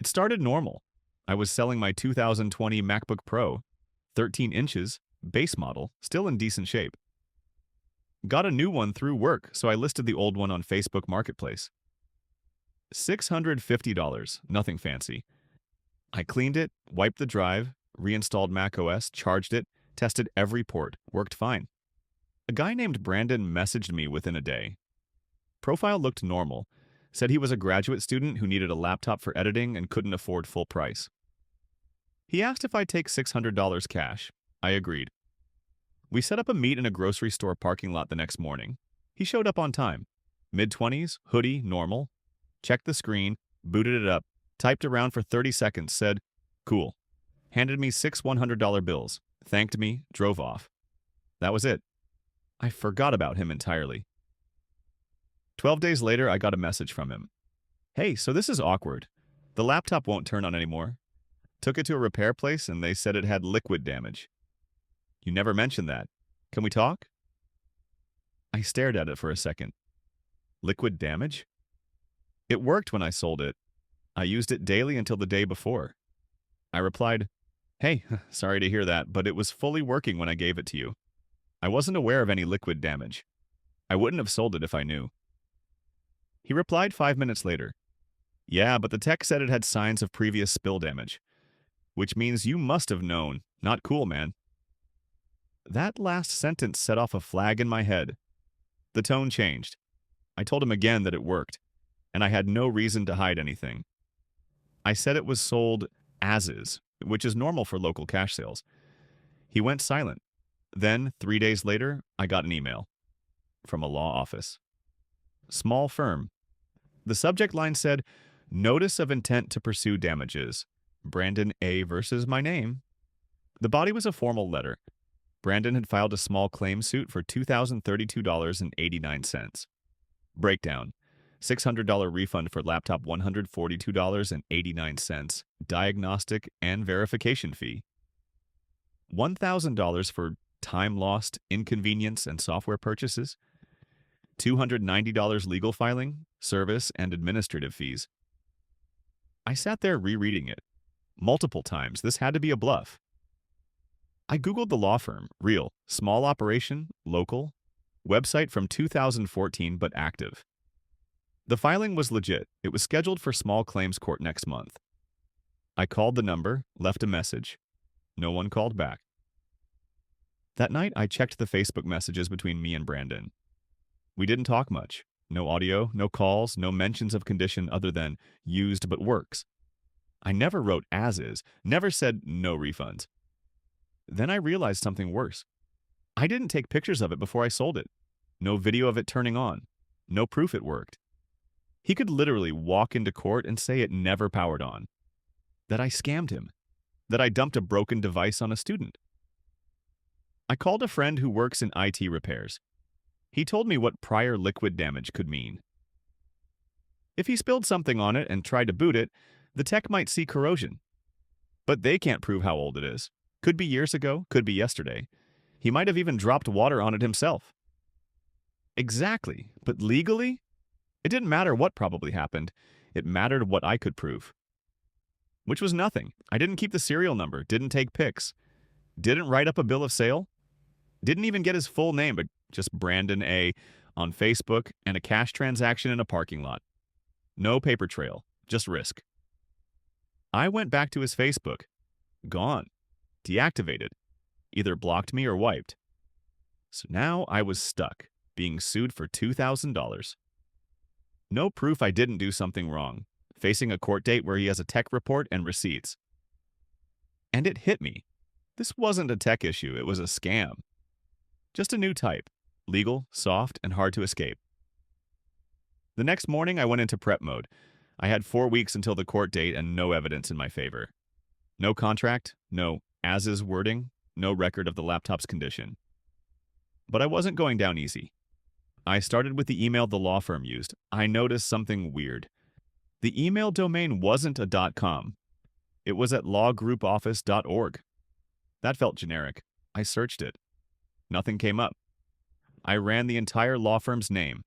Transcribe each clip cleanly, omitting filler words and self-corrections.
It started normal. I was selling my 2020 MacBook Pro, 13 inches, base model, still in decent shape. Got a new one through work, so I listed the old one on Facebook Marketplace. $650, nothing fancy. I cleaned it, wiped the drive, reinstalled macOS, charged it, tested every port, worked fine. A guy named Brandon messaged me within a day. Profile looked normal, said he was a graduate student who needed a laptop for editing and couldn't afford full price. He asked if I'd take $600 cash. I agreed. We set up a meet in a grocery store parking lot the next morning. He showed up on time. Mid-20s, hoodie, normal. Checked the screen, booted it up, typed around for 30 seconds, said, "Cool." Handed me six $100 bills, thanked me, drove off. That was it. I forgot about him entirely. 12 days later, I got a message from him. "Hey, so this is awkward. The laptop won't turn on anymore. Took it to a repair place and they said it had liquid damage. You never mentioned that. Can we talk?" I stared at it for a second. Liquid damage? It worked when I sold it. I used it daily until the day before. I replied, "Hey, sorry to hear that, but it was fully working when I gave it to you. I wasn't aware of any liquid damage. I wouldn't have sold it if I knew." He replied 5 minutes later, "Yeah, but the tech said it had signs of previous spill damage. Which means you must have known. Not cool, man." That last sentence set off a flag in my head. The tone changed. I told him again that it worked, and I had no reason to hide anything. I said it was sold as is, which is normal for local cash sales. He went silent. Then, 3 days later, I got an email from a law office. Small firm. The subject line said, "Notice of intent to pursue damages. Brandon A. versus my name." The body was a formal letter. Brandon had filed a small claim suit for $2,032.89. Breakdown: $600 refund for laptop, $142.89, diagnostic and verification fee. $1,000 for time lost, inconvenience, and software purchases. $290 legal filing, service, and administrative fees. I sat there rereading it. Multiple times, this had to be a bluff. I Googled the law firm, real, small operation, local, website from 2014 but active. The filing was legit. It was scheduled for small claims court next month. I called the number, left a message. No one called back. That night, I checked the Facebook messages between me and Brandon. We didn't talk much. No audio, no calls, no mentions of condition other than used but works. I never wrote as is, never said no refunds. Then I realized something worse. I didn't take pictures of it before I sold it. No video of it turning on. No proof it worked. He could literally walk into court and say it never powered on. That I scammed him. That I dumped a broken device on a student. I called a friend who works in IT repairs. He told me what prior liquid damage could mean. If he spilled something on it and tried to boot it, the tech might see corrosion. But they can't prove how old it is. Could be years ago, could be yesterday. He might have even dropped water on it himself. Exactly, but legally? It didn't matter what probably happened. It mattered what I could prove. Which was nothing. I didn't keep the serial number, didn't take pics, didn't write up a bill of sale, didn't even get his full name, but just Brandon A. on Facebook and a cash transaction in a parking lot. No paper trail, just risk. I went back to his Facebook. Gone. Deactivated. Either blocked me or wiped. So now I was stuck, being sued for $2,000. No proof I didn't do something wrong, facing a court date where he has a tech report and receipts. And it hit me. This wasn't a tech issue, it was a scam. Just a new type. Legal, soft, and hard to escape. The next morning, I went into prep mode. I had 4 weeks until the court date and no evidence in my favor. No contract, no as-is wording, no record of the laptop's condition. But I wasn't going down easy. I started with the email the law firm used. I noticed something weird. The email domain wasn't a .com. It was at lawgroupoffice.org. That felt generic. I searched it. Nothing came up. I ran the entire law firm's name.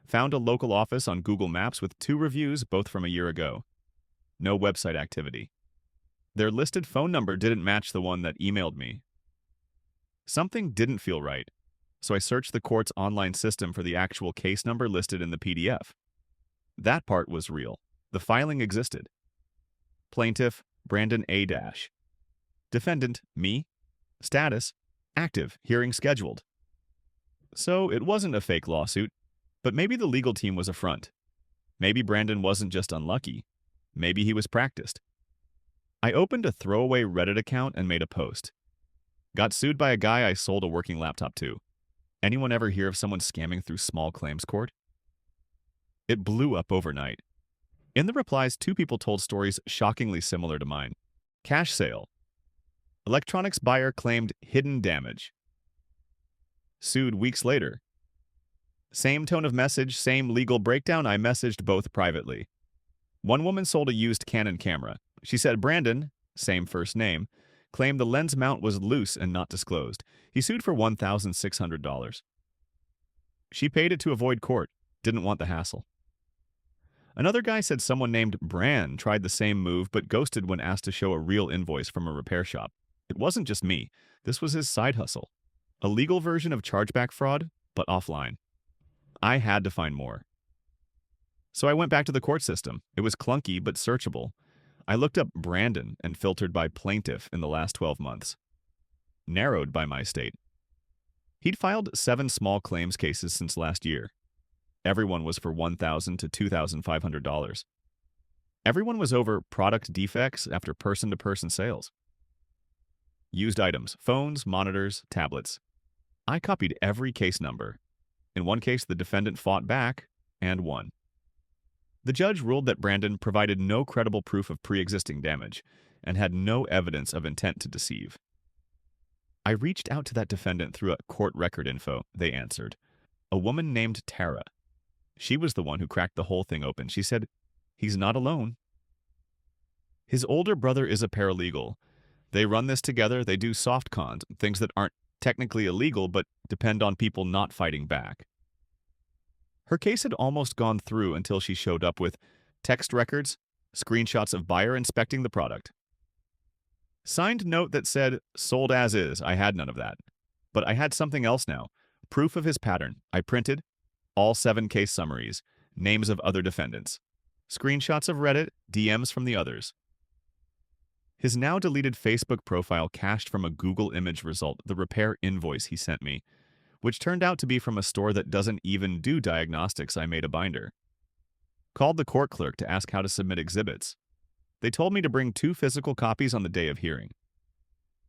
Found a local office on Google Maps with 2 reviews, both from a year ago. No website activity. Their listed phone number didn't match the one that emailed me. Something didn't feel right, so I searched the court's online system for the actual case number listed in the PDF. That part was real. The filing existed. Plaintiff, Brandon A. Dash. Defendant, me. Status, active, hearing scheduled. So it wasn't a fake lawsuit, but maybe the legal team was a front. Maybe Brandon wasn't just unlucky. Maybe he was practiced. I opened a throwaway Reddit account and made a post. Got sued by a guy I sold a working laptop to. Anyone ever hear of someone scamming through small claims court? It blew up overnight. In the replies, 2 people told stories shockingly similar to mine. Cash sale. Electronics buyer claimed hidden damage. Sued weeks later. Same tone of message, same legal breakdown, I messaged both privately. One woman sold a used Canon camera. She said Brandon, same first name, claimed the lens mount was loose and not disclosed. He sued for $1,600. She paid it to avoid court, didn't want the hassle. Another guy said someone named Bran tried the same move but ghosted when asked to show a real invoice from a repair shop. It wasn't just me. This was his side hustle. A legal version of chargeback fraud, but offline. I had to find more. So I went back to the court system. It was clunky but searchable. I looked up Brandon and filtered by plaintiff in the last 12 months. Narrowed by my state. He'd filed 7 small claims cases since last year. Everyone was for $1,000 to $2,500. Everyone was over product defects after person-to-person sales. Used items, phones, monitors, tablets. I copied every case number. In one case, the defendant fought back and won. The judge ruled that Brandon provided no credible proof of pre-existing damage and had no evidence of intent to deceive. I reached out to that defendant through a court record info, they answered. A woman named Tara. She was the one who cracked the whole thing open. She said, "He's not alone." His older brother is a paralegal. They run this together. They do soft cons, things that aren't technically illegal but depend on people not fighting back. Her case had almost gone through until she showed up with text records, screenshots of buyer inspecting the product. Signed note that said, "Sold as is." I had none of that. But I had something else now. Proof of his pattern. I printed all 7 case summaries, names of other defendants, screenshots of Reddit, DMs from the others. His now deleted Facebook profile cached from a Google image result the repair invoice he sent me, which turned out to be from a store that doesn't even do diagnostics. I made a binder. Called the court clerk to ask how to submit exhibits. They told me to bring 2 physical copies on the day of hearing.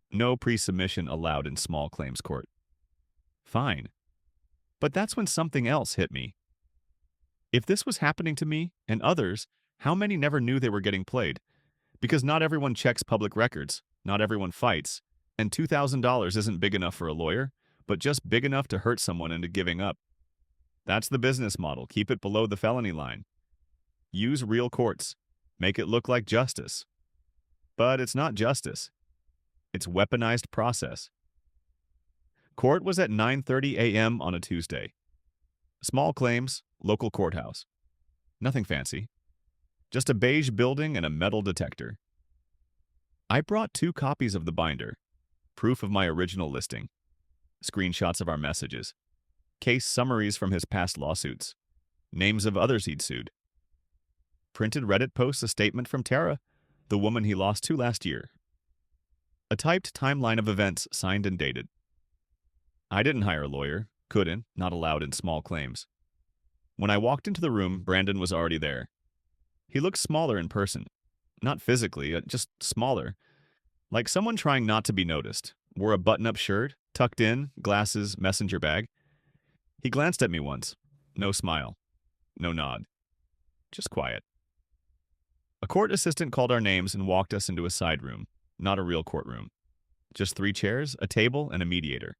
No pre-submission allowed in small claims court. Fine. But that's when something else hit me. If this was happening to me and others, how many never knew they were getting played? Because not everyone checks public records, not everyone fights, and $2,000 isn't big enough for a lawyer, but just big enough to hurt someone into giving up. That's the business model. Keep it below the felony line. Use real courts. Make it look like justice. But it's not justice. It's weaponized process. Court was at 9:30 a.m. on a Tuesday. Small claims, local courthouse. Nothing fancy. Just a beige building and a metal detector. I brought 2 copies of the binder, proof of my original listing, screenshots of our messages, case summaries from his past lawsuits, names of others he'd sued. Printed Reddit posts, a statement from Tara, the woman he lost to last year. A typed timeline of events signed and dated. I didn't hire a lawyer, couldn't, not allowed in small claims. When I walked into the room, Brandon was already there. He looked smaller in person. Not physically, just smaller. Like someone trying not to be noticed. Wore a button-up shirt, tucked in, glasses, messenger bag. He glanced at me once. No smile. No nod. Just quiet. A court assistant called our names and walked us into a side room. Not a real courtroom. Just 3 chairs, a table, and a mediator.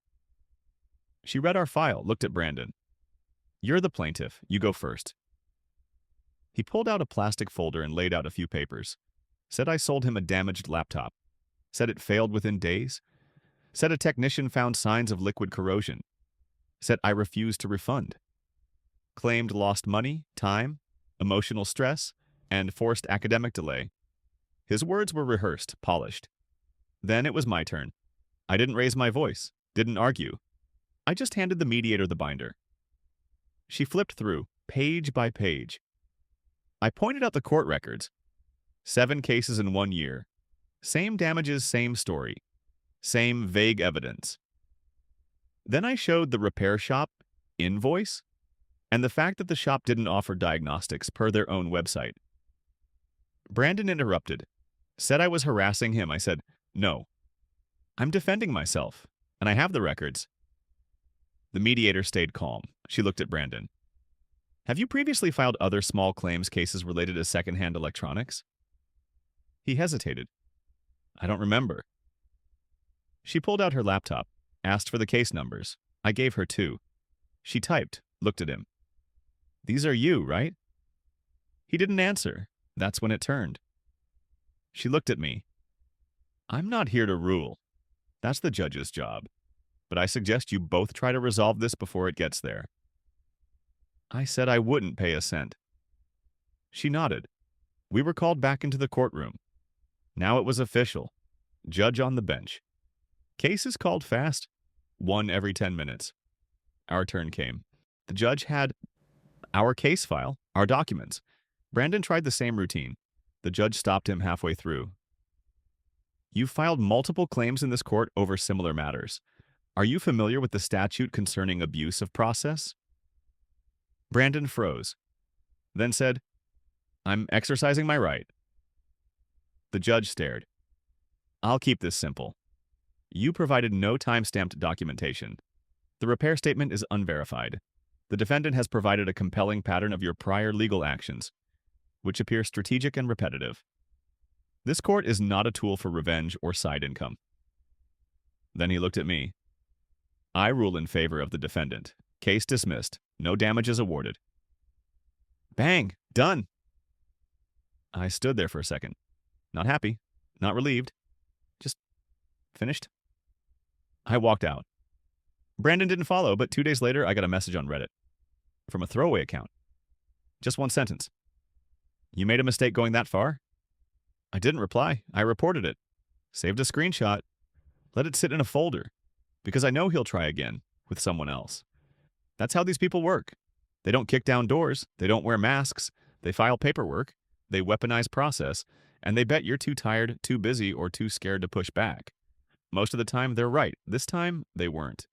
She read our file, looked at Brandon. "You're the plaintiff. You go first." He pulled out a plastic folder and laid out a few papers. Said I sold him a damaged laptop. Said it failed within days. Said a technician found signs of liquid corrosion. Said I refused to refund. Claimed lost money, time, emotional stress, and forced academic delay. His words were rehearsed, polished. Then it was my turn. I didn't raise my voice, didn't argue. I just handed the mediator the binder. She flipped through, page by page. I pointed out the court records. 7 cases in 1 year. Same damages, same story. Same vague evidence. Then I showed the repair shop invoice and the fact that the shop didn't offer diagnostics per their own website. Brandon interrupted, said I was harassing him. I said, no. I'm defending myself, and I have the records. The mediator stayed calm. She looked at Brandon. Have you previously filed other small claims cases related to secondhand electronics? He hesitated. I don't remember. She pulled out her laptop, asked for the case numbers. I gave her 2. She typed, looked at him. These are you, right? He didn't answer. That's when it turned. She looked at me. I'm not here to rule. That's the judge's job. But I suggest you both try to resolve this before it gets there. I said I wouldn't pay a cent. She nodded. We were called back into the courtroom. Now it was official. Judge on the bench. Cases called fast. 1 every 10 minutes. Our turn came. The judge had our case file, our documents. Brandon tried the same routine. The judge stopped him halfway through. You've filed multiple claims in this court over similar matters. Are you familiar with the statute concerning abuse of process? Brandon froze, then said, I'm exercising my right. The judge stared. I'll keep this simple. You provided no time-stamped documentation. The repair statement is unverified. The defendant has provided a compelling pattern of your prior legal actions, which appear strategic and repetitive. This court is not a tool for revenge or side income. Then he looked at me. I rule in favor of the defendant. Case dismissed. No damages awarded. Bang! Done! I stood there for a second. Not happy. Not relieved. Just finished. I walked out. Brandon didn't follow, but 2 days later I got a message on Reddit. From a throwaway account. Just 1 sentence. You made a mistake going that far? I didn't reply. I reported it. Saved a screenshot. Let it sit in a folder. Because I know he'll try again with someone else. That's how these people work. They don't kick down doors. They don't wear masks. They file paperwork. They weaponize process. And they bet you're too tired, too busy, or too scared to push back. Most of the time, they're right. This time, they weren't.